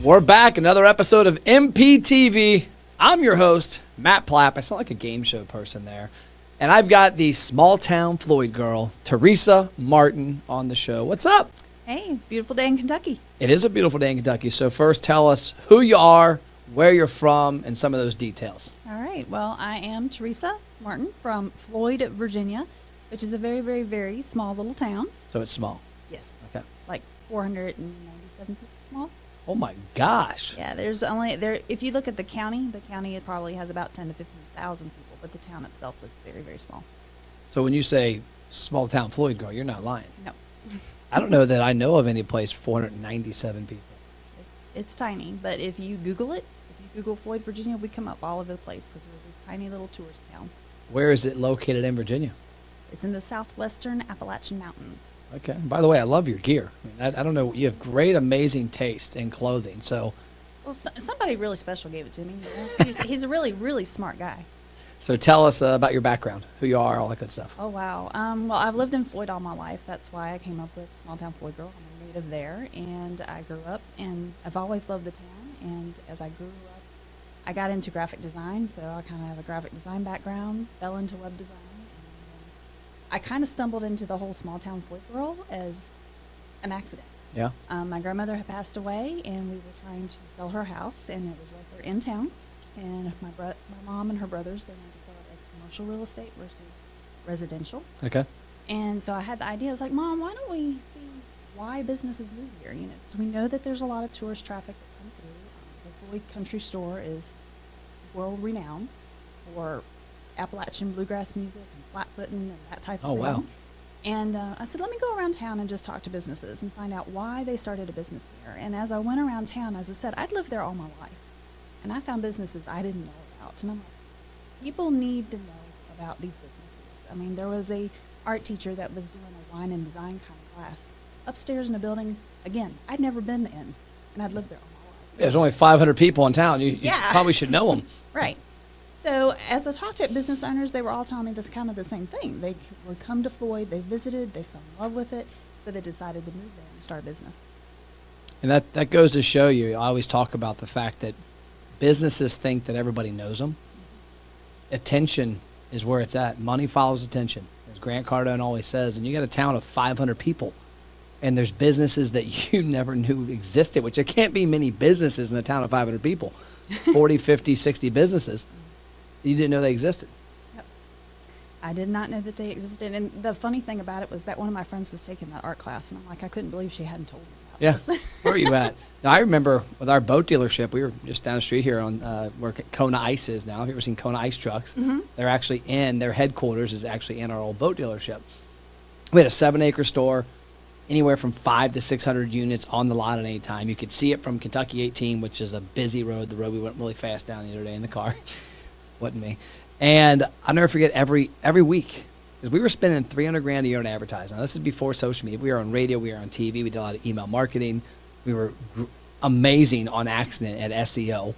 We're back, another episode of MPTV. I'm your host, Matt Plapp. I sound like a game show person there. And I've got the small town Floyd girl, Teresa Martin, on the show. What's up? Hey, it's a beautiful day in Kentucky. It is a beautiful day in Kentucky. So first, tell us who you are, where you're from, and some of those details. All right. Well, I am Teresa Martin from Floyd, Virginia, which is a very, very, very small little town. So it's small. Yes. Okay. Like 497 people small. Oh my gosh. Yeah, there's only there. If you look at the county it probably has about 10 to 15,000 people, but the town itself is very, very small. So when you say small town Floyd girl, you're not lying. No. I don't know that I know of any place 497 people. It's tiny, but if you Google it, if you Google Floyd, Virginia, we come up all over the place because we're this tiny little tourist town. Where is it located in Virginia? It's in the southwestern Appalachian Mountains. Okay. By the way, I love your gear. I mean, I don't know. You have great, amazing taste in clothing. So, Well, somebody really special gave it to me. You know? He's a really, really smart guy. so tell us about your background, who you are, all that good stuff. Oh, wow. Well, I've lived in Floyd all my life. That's why I came up with Small Town Floyd Girl. I'm a native there, and I grew up, and I've always loved the town. And as I grew up, I got into graphic design, so I kind of have a graphic design background, fell into web design. I kind of stumbled into the whole Small Town Floyd Girl as an accident. Yeah. My grandmother had passed away, and we were trying to sell her house, and it was right there in town. And my mom and her brothers, they wanted to sell it as commercial real estate versus residential. Okay. And so I had the idea. I was like, Mom, why don't we see why businesses move here? You know, so we know that there's a lot of tourist traffic that come through. The Floyd Country Store is world renowned for Appalachian bluegrass music and flat-footing and that type of thing. Oh, wow. And I said, let me go around town and just talk to businesses and find out why they started a business here. And as I went around town, as I said, I'd lived there all my life. And I found businesses I didn't know about. And I'm like, people need to know about these businesses. I mean, there was a art teacher that was doing a wine and design kind of class upstairs in a building, again, I'd never been in, and I'd lived there all my life. There's only 500 people in town. You Yeah. probably should know them. Right. So as I talked to business owners, they were all telling me this kind of the same thing. They would come to Floyd, they visited, they fell in love with it, so they decided to move there and start a business. And that goes to show you, I always talk about the fact that businesses think that everybody knows them. Attention is where it's at. Money follows attention, as Grant Cardone always says. And you got a town of 500 people, and there's businesses that you never knew existed, which there can't be many businesses in a town of 500 people, 40, 50, 60 businesses. You didn't know they existed. Yep. I did not know that they existed. And the funny thing about it was that one of my friends was taking that art class, and I'm like, I couldn't believe she hadn't told me about this. Where are you at? Now, I remember with our boat dealership, we were just down the street here on where Kona Ice is now. Have you ever seen Kona Ice trucks? Mm-hmm. They're actually their headquarters is actually in our old boat dealership. We had a 7-acre store, anywhere from 500 to 600 units on the lot at any time. You could see it from Kentucky 18, which is a busy road, the road we went really fast down the other day in the car. Wasn't me. And I'll never forget every week, because we were spending $300,000 a year on advertising. Now, this is before social media. We were on radio, we were on TV, we did a lot of email marketing. We were amazing on accident at SEO.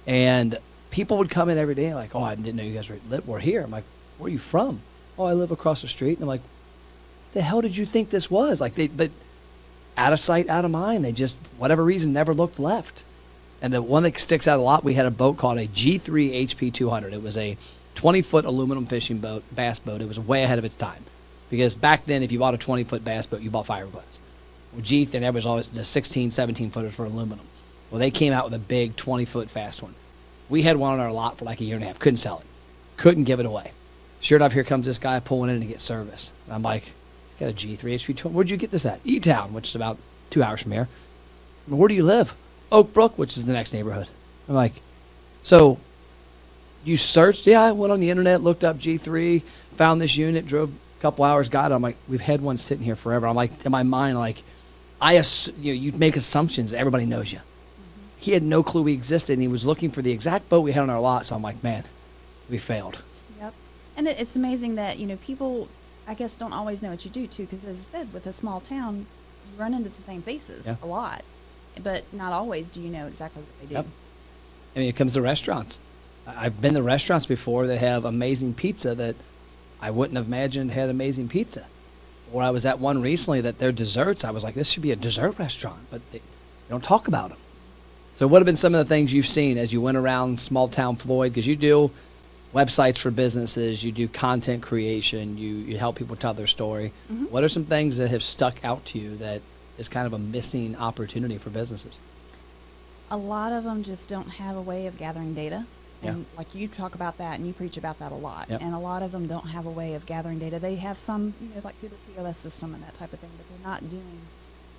And people would come in every day like, oh, I didn't know you guys were here. I'm like, where are you from? Oh, I live across the street. And I'm like, the hell did you think this was? But out of sight, out of mind. They just, whatever reason, never looked left. And the one that sticks out a lot, we had a boat called a G3 HP 200. It was a 20-foot aluminum fishing boat, bass boat. It was way ahead of its time. Because back then, if you bought a 20-foot bass boat, you bought fiberglass. Well, G3, and that was always the 16, 17-footers for aluminum. Well, they came out with a big 20-foot fast one. We had one on our lot for like a year and a half. Couldn't sell it. Couldn't give it away. Sure enough, here comes this guy pulling in to get service. And I'm like, got a G3 HP 200. Where'd you get this at? E-Town, which is about 2 hours from here. Where do you live? Oak Brook, which is the next neighborhood. I'm like, so you searched? Yeah, I went on the internet, looked up G3, found this unit, drove a couple hours, got it. I'm like, we've had one sitting here forever. I'm like, in my mind, like, you make assumptions. Everybody knows you. Mm-hmm. He had no clue we existed, and he was looking for the exact boat we had on our lot. So I'm like, man, we failed. Yep. And it's amazing that, people, I guess, don't always know what you do, too, because as I said, with a small town, you run into the same faces a lot. But not always do you know exactly what they do. Yep. I mean, it comes to restaurants. I've been to restaurants before that have amazing pizza that I wouldn't have imagined had amazing pizza. Or I was at one recently that their desserts, I was like, this should be a dessert restaurant, but they don't talk about them. So what have been some of the things you've seen as you went around small town Floyd? Because you do websites for businesses, you do content creation, you help people tell their story. Mm-hmm. What are some things that have stuck out to you that is kind of a missing opportunity for businesses? A lot of them just don't have a way of gathering data. Yeah. And like you talk about that and you preach about that a lot. Yep. And a lot of them don't have a way of gathering data. They have some, like through the POS system and that type of thing, but they're not doing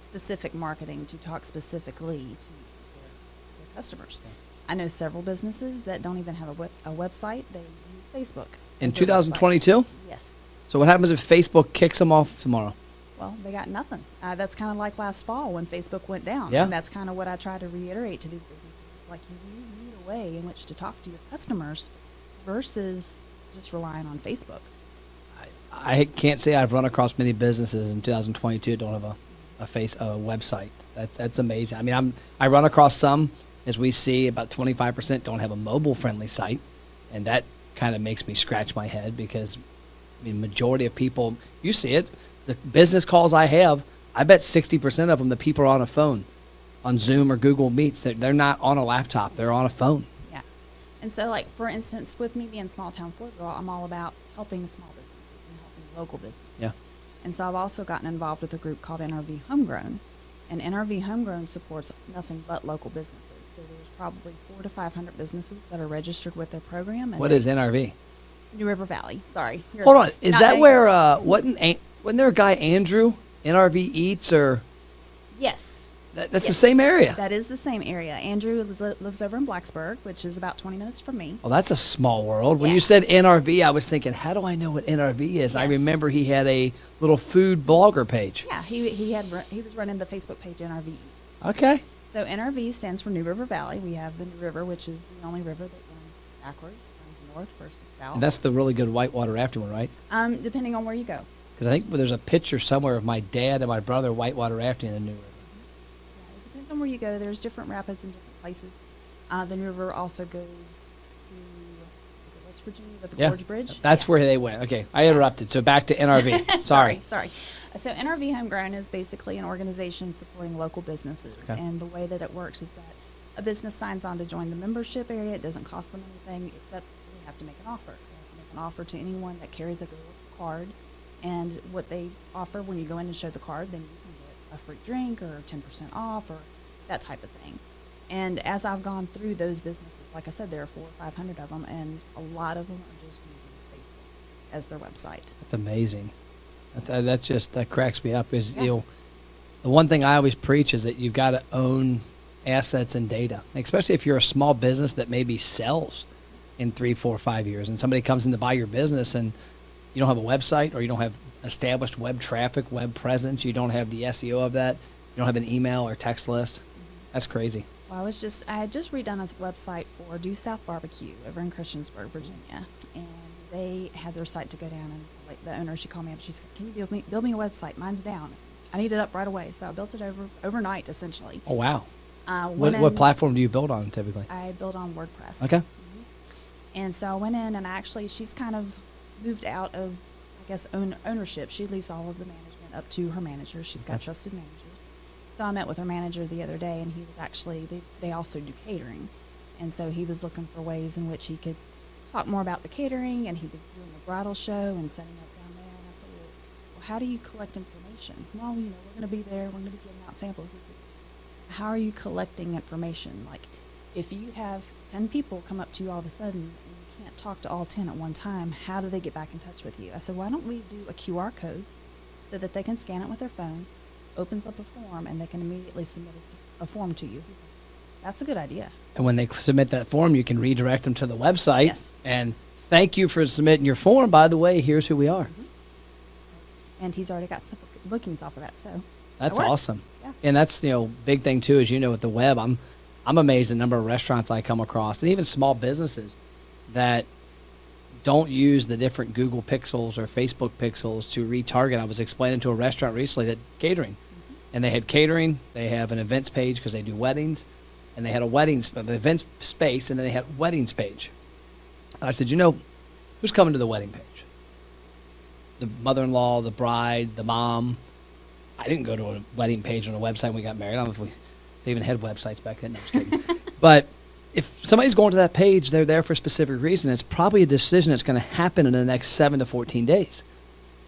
specific marketing to talk specifically to their customers. Yeah. I know several businesses that don't even have a website. They use Facebook. In as their 2022? website. Yes. So what happens if Facebook kicks them off tomorrow? Well, they got nothing. That's kind of like last fall when Facebook went down. Yeah. And that's kind of what I try to reiterate to these businesses. It's like you need a way in which to talk to your customers versus just relying on Facebook. I can't say I've run across many businesses in 2022 that don't have a website. That's amazing. I mean, I run across some, as we see, about 25% don't have a mobile friendly site, and that kind of makes me scratch my head because, I mean, majority of people, you see it, the business calls I have, I bet 60% of them, the people are on a phone, on Zoom or Google Meets. They're not on a laptop. They're on a phone. Yeah. And so, like, for instance, with me being small town Florida girl, I'm all about helping small businesses and helping local businesses. Yeah. And so I've also gotten involved with a group called NRV Homegrown. And NRV Homegrown supports nothing but local businesses. So there's probably 400 to 500 businesses that are registered with their program. And What is NRV? New River Valley. Sorry. Hold on. Is Not that a- where, wasn't there a guy, Andrew, NRV Eats, or Yes. that's the Yes. same area? That is the same area. Andrew lives over in Blacksburg, which is about 20 minutes from me. Well, that's a small world. When Yeah. you said NRV, I was thinking, how do I know what NRV is? I Yes. remember he had a little food blogger page. Yeah, he was running the Facebook page NRV Eats. Okay. So NRV stands for New River Valley. We have the New River, which is the only river that runs backwards, runs north versus south. And that's the really good whitewater rafting one, right? Depending on where you go. Because I think there's a picture somewhere of my dad and my brother whitewater rafting in the New River. Yeah, it depends on where you go. There's different rapids in different places. The New River also goes to, is it West Virginia with the Gorge Bridge? That's Yeah. where they went. Okay, I interrupted. So back to NRV. Sorry. Sorry. So NRV Homegrown is basically an organization supporting local businesses. Okay. And the way that it works is that a business signs on to join the membership area. It doesn't cost them anything except we have to make an offer. We have to make an offer to anyone that carries a card. And what they offer when you go in and show the card, then you can get a free drink or 10% off or that type of thing. And as I've gone through those businesses, like I said, there are 400 or 500 of them, and a lot of them are just using Facebook as their website. That's amazing. That cracks me up. Is Yeah. The one thing I always preach is that you've got to own assets and data, especially if you're a small business that maybe sells in 3, 4, 5 years, and somebody comes in to buy your business and you don't have a website or you don't have established web traffic, web presence, you don't have the SEO of that, you don't have an email or text list. That's crazy. Well, I had just redone a website for Due South Barbecue over in Christiansburg, Virginia, and they had their site to go down. And like the owner, she called me up. She said, "Can you build me a website? Mine's down. I need it up right away." So I built it overnight, essentially. Oh, wow. Went What in- platform do you build on typically? I build on WordPress. Okay. And so I went in, and actually, she's kind of moved out of, I guess, ownership. She leaves all of the management up to her manager. She's got Okay. trusted managers. So I met with her manager the other day, and he was actually, they also do catering. And so he was looking for ways in which he could talk more about the catering, and he was doing a bridal show and setting up down there. And I said, well, how do you collect information? Well, we're going to be there. We're going to be giving out samples. I said, how are you collecting information? Like, if you have 10 people come up to you all of a sudden and you can't talk to all 10 at one time, how do they get back in touch with you? I said, why don't we do a QR code so that they can scan it with their phone, opens up a form, and they can immediately submit a form to you. He said, that's a good idea. And when they submit that form, you can redirect them to the website. Yes. And thank you for submitting your form. By the way, here's who we are. And he's already got some bookings off of that, so That's that worked. awesome. Yeah. And that's, big thing too, as you know, with the web. I'm amazed at the number of restaurants I come across, and even small businesses that don't use the different Google pixels or Facebook pixels to retarget. I was explaining to a restaurant recently that catering, and they had catering, they have an events page because they do weddings, and they had the events space, and then they had weddings page. And I said, who's coming to the wedding page? The mother-in-law, the bride, the mom. I didn't go to a wedding page on a website when we got married. They even had websites back then. No, I'm just kidding. But if somebody's going to that page, they're there for a specific reason. It's probably a decision that's going to happen in the next 7 to 14 days.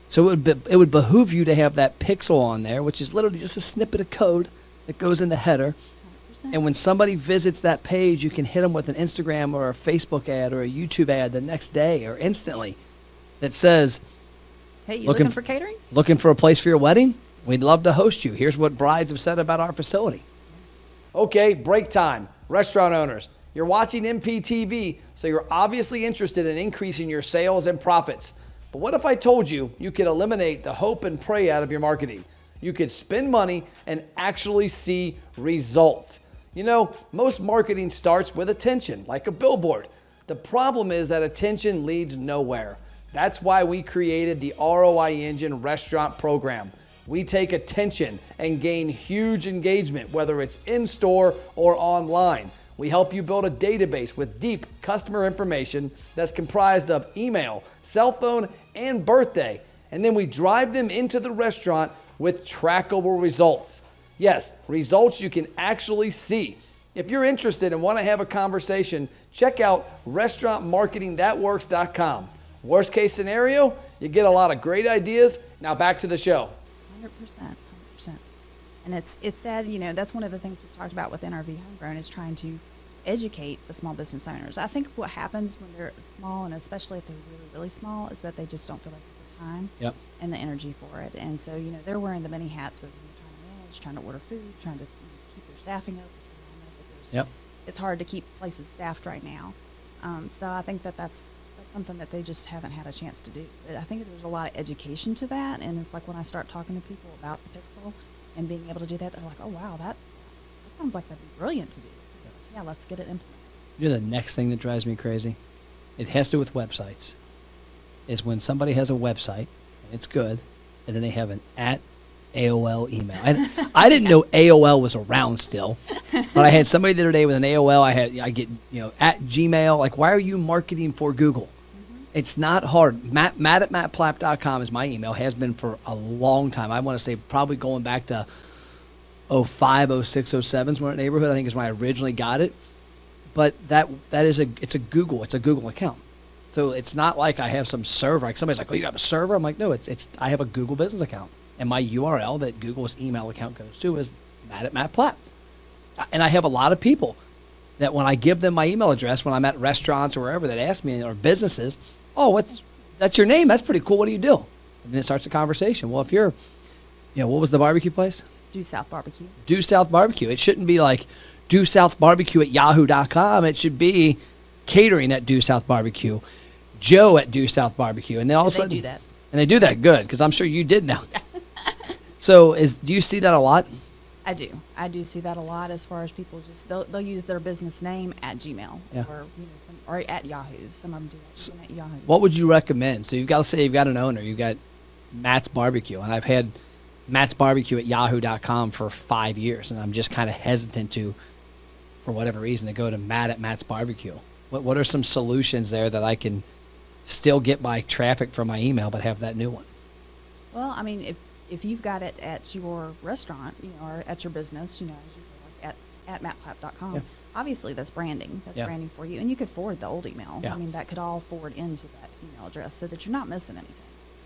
So it would behoove you to have that pixel on there, which is literally just a snippet of code that goes in the header. 100%. And when somebody visits that page, you can hit them with an Instagram or a Facebook ad or a YouTube ad the next day or instantly that says, Hey, you looking for catering? looking for a place for your wedding? We'd love to host you. Here's what brides have said about our facility. Okay, break time. Restaurant owners, you're watching MPTV, so you're obviously interested in increasing your sales and profits. But what if I told you you could eliminate the hope and pray out of your marketing? You could spend money and actually see results. You know, most marketing starts with attention, like a billboard. The problem is that attention leads nowhere. That's why we created the ROI Engine Restaurant Program. We take attention and gain huge engagement, whether it's in-store or online. We help you build a database with deep customer information that's comprised of email, cell phone, and birthday. And then we drive them into the restaurant with trackable results. Yes, results you can actually see. If you're interested and want to have a conversation, check out restaurantmarketingthatworks.com. Worst case scenario, you get a lot of great ideas. Now back to the show. 100%. And it's sad, you know, that's one of the things we've talked about with NRV Homegrown is trying to educate the small business owners. I think what happens when they're small, and especially if they're really, really small, is that they just don't feel like they have the time and the energy for it. And so, you know, they're wearing the many hats of trying to manage, trying to order food, trying to keep their staffing up, which we all know that it's hard to keep places staffed right now. So I think that's something that they just haven't had a chance to do. But I think there's a lot of education to that, and it's like when I start talking to people about the Pixel and being able to do that, they're like, oh, wow, that sounds like that'd be brilliant to do. Yeah, let's get it implemented. You know the next thing that drives me crazy? It has to do with websites. Is when somebody has a website, and it's good, and then they have an @AOL email. I didn't know AOL was around still, but I had somebody the other day with an AOL. I get, you know, @Gmail. Like, why are you marketing for Google? It's not hard. Matt at mattplapp.com is my email. Has been for a long time. I want to say probably going back to 05, 06, 07 is when neighborhood I think is when I originally got it. But it's a Google account. So it's not like I have some server. Like somebody's like, oh, you have a server? I'm like, no, I have a Google business account. And my URL that Google's email account goes to is Matt at Matt Plapp. And I have a lot of people that when I give them my email address, when I'm at restaurants or wherever that ask me, or businesses, oh, that's your name? That's pretty cool. What do you do? And then it starts a conversation. Well, if you're, you know, what was the barbecue place? Due South Barbecue. Due South Barbecue. It shouldn't be like Due South Barbecue at yahoo.com. It should be catering at Due South Barbecue, Joe at Due South Barbecue. And then all of a sudden. They do that. And they do that good, because I'm sure you did now. So do you see that a lot? I do. I do see that a lot as far as people just, they'll use their business name at Gmail or, you know, or at Yahoo. Some of them do that at Yahoo. What would you recommend? So you've got an owner. You've got Matt's Barbecue, and I've had Matt's Barbecue at yahoo.com for 5 years, and I'm just kind of hesitant to, for whatever reason, to go to Matt at Matt's Barbecue. What are some solutions there that I can still get my traffic from my email but have that new one? Well, I mean, if you've got it at your restaurant, you know, or at your business, you know, as you say, like at mattplapp.com, obviously that's branding. That's branding for you. And you could forward the old email. Yeah. I mean, that could all forward into that email address so that you're not missing anything.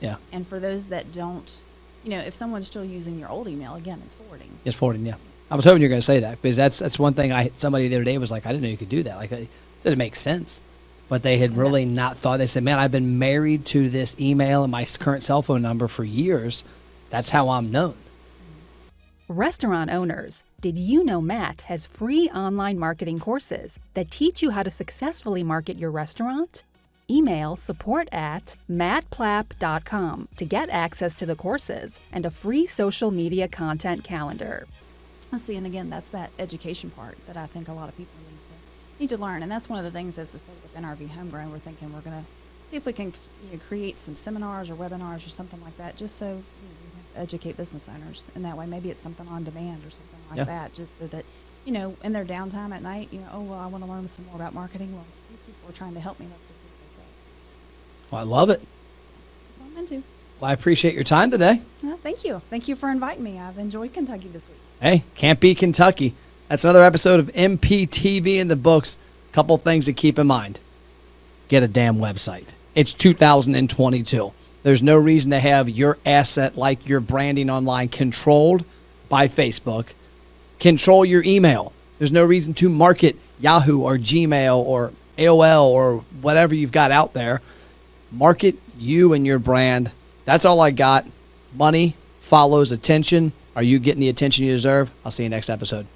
Yeah. And for those that don't, you know, if someone's still using your old email, again, it's forwarding. It's forwarding, yeah. I was hoping you were going to say that, because that's one thing somebody the other day was like, I didn't know you could do that. Like, I said it makes sense. But they had really not thought. They said, man, I've been married to this email and my current cell phone number for years. That's how I'm known. Restaurant owners, did you know Matt has free online marketing courses that teach you how to successfully market your restaurant? Email support@mattplapp.com to get access to the courses and a free social media content calendar. Let's see, and again, that's that education part that I think a lot of people need to learn. And that's one of the things, as I said, with NRV Homegrown, we're thinking we're going to see if we can, you know, create some seminars or webinars or something like that, just so, you know, we can educate business owners. And that way, maybe it's something on demand or something like that, just so that, you know, in their downtime at night, you know, oh, well, I want to learn some more about marketing. Well, these people are trying to help me. Let's go see what they say. Well, I love it. That's what I'm into. Well, I appreciate your time today. Thank you. Thank you for inviting me. I've enjoyed Kentucky this week. Hey, can't beat Kentucky. That's another episode of MPTV in the books. Couple things to keep in mind. Get a damn website. It's 2022. There's no reason to have your asset like your branding online controlled by Facebook. Control your email. There's no reason to market Yahoo or Gmail or AOL or whatever you've got out there. Market you and your brand. That's all I got. Money follows attention. Are you getting the attention you deserve? I'll see you next episode.